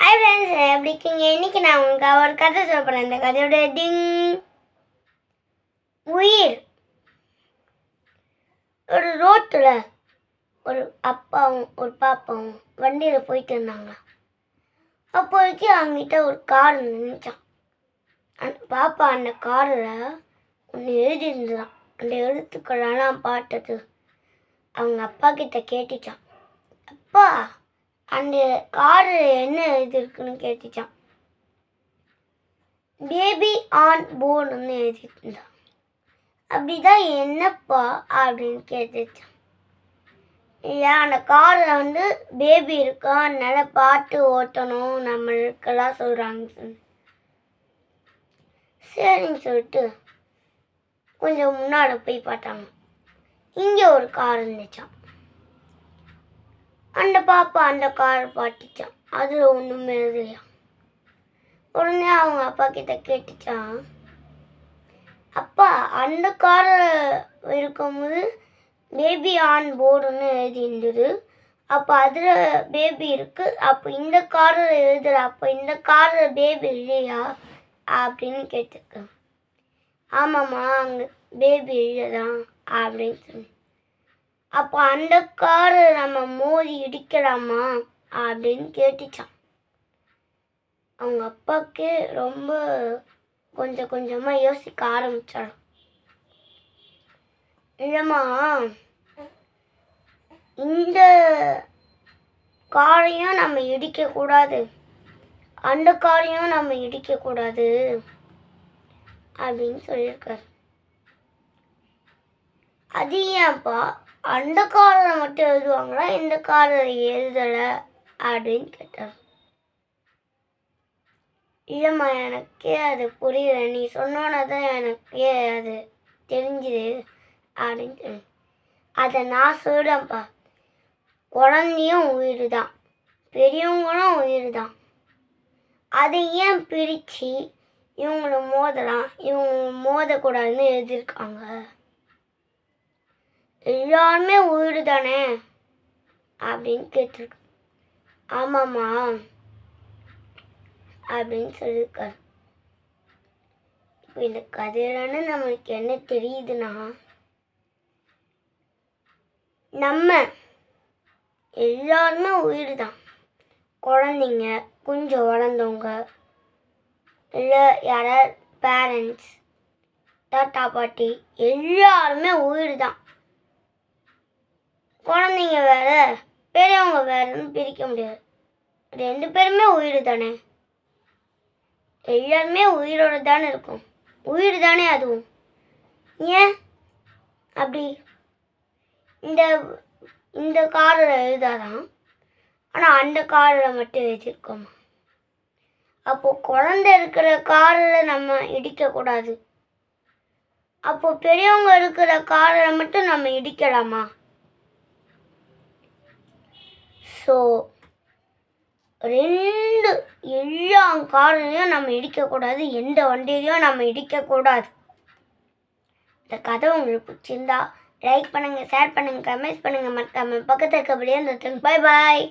Hi friends, எப்படி இருக்கீங்க? இன்னைக்கு நான் உங்களுக்கு ஒரு கதை சொல்ல போகிறேன். இந்த கதையோட உயிர். ஒரு ரோட்டில் ஒரு அப்பாவும் ஒரு பாப்பாவும் வண்டியில் போயிட்டு இருந்தாங்க. அப்போதைக்கு அவங்ககிட்ட ஒரு கார் நின்றுச்சான். அந்த பாப்பா அந்த காரில் ஒன்று எழுதியிருந்தான். அந்த எழுத்துக்களெல்லாம் பார்த்தது அவங்க அப்பா கிட்ட கேட்டுச்சான். அப்பா, அந்த காரு என்ன எழுதிருக்குன்னு கேட்டுச்சான். Baby on போர்டுன்னு எழுதிருந்தான். அப்படிதான் என்னப்பா அப்படின்னு கேட்டுச்சான். இல்லை, அந்த காரில் பேபி இருக்கா, அதனால பார்த்து ஓட்டணும் நம்மளுக்கெல்லாம் சொல்கிறாங்க. சரின்னு சொல்லிட்டு கொஞ்சம் முன்னால் போய் பார்த்தாங்க. இங்கே ஒரு கார் இருந்துச்சான். அந்த பாப்பா அந்த காரை பார்த்துச்சான். அதில் ஒன்றுமே எழுதலையா. உடனே அவங்க அப்பா கிட்ட கேட்டுச்சான், அப்பா, அந்த காரில் இருக்கும்போது பேபி ஆன் போர்டுன்னு எழுதியிருந்தது. அப்போ அதில் பேபி இருக்குது. அப்போ இந்த காரில் எழுதுற, அப்போ இந்த காரில் பேபி இல்லையா அப்படின்னு கேட்டுருக்கேன். ஆமாம்மா, அங்கே பேபி இல்லைதான் அப்படின்னு சொன்னேன். அப்போ அந்த காரை நம்ம மோதி இடிக்கலாமா அப்படின்னு கேட்டுச்சான். அவங்க அப்பாவுக்கு ரொம்ப கொஞ்சம் கொஞ்சமாக யோசிக்க ஆரம்பித்தாள். இல்லைம்மா, இந்த காரையும் நம்ம இடிக்கக்கூடாது, அந்த காரையும் நம்ம இடிக்கக்கூடாது அப்படின்னு சொல்லியிருக்காரு. அது ஏன்ப்பா, அந்த காரில் மட்டும் எழுதுவாங்களா, இந்த காரில் எழுதலை அப்படின்னு கேட்டார். இல்லைம்மா, எனக்கே அது புரியல, நீ சொன்னோன்னே தான் எனக்கே அது தெரிஞ்சுது அப்படின்னு. அதை நான் சொல்கிறேன்ப்பா, குழந்தையும் உயிர் தான், பெரியவங்களும் உயிர் தான். அதை ஏன் பிரித்து இவங்களை மோதலாம், இவங்க மோதக்கூடாதுன்னு எழுதியிருக்காங்க. எல்லாருமே உயிர் தானே அப்படின்னு கேட்டிருக்கு. ஆமாம்மா அப்படின்னு சொல்லியிருக்காரு. இப்போ இந்த கதையிலான நம்மளுக்கு என்ன தெரியுதுன்னா, நம்ம எல்லாருமே உயிர் தான். குழந்தைங்க, கொஞ்சம் வளர்ந்தவங்க, இல்லை யாராவது பேரண்ட்ஸ், தாத்தா பாட்டி, எல்லாருமே உயிர் தான். குழந்தைங்க வேறு பெரியவங்க வேறுன்னு பிரிக்க முடியாது. ரெண்டு பேருமே உயிர் தானே. எல்லாருமே உயிரோடு தானே இருக்கும். உயிர் தானே அதுவும். ஏன் அப்படி இந்த இந்த காரில் எழுதாதான், ஆனால் அந்த காரில் மட்டும் எழுதியிருக்கோமா? அப்போது குழந்தை இருக்கிற காரில் நம்ம இடிக்கக்கூடாது, அப்போது பெரியவங்க இருக்கிற காரில் மட்டும் நம்ம இடிக்கலாமா? ஸோ எல்லா காரையும் நம்ம இடிக்கக்கூடாது, எந்த வண்டியிலையும் நம்ம இடிக்கக்கூடாது. இந்த கதை உங்களுக்கு பிடிச்சிருந்தா லைக் பண்ணுங்கள், ஷேர் பண்ணுங்கள், கமெண்ட் பண்ணுங்கள், மறக்காமல் பக்கத்தில் இருக்க பை பாய்.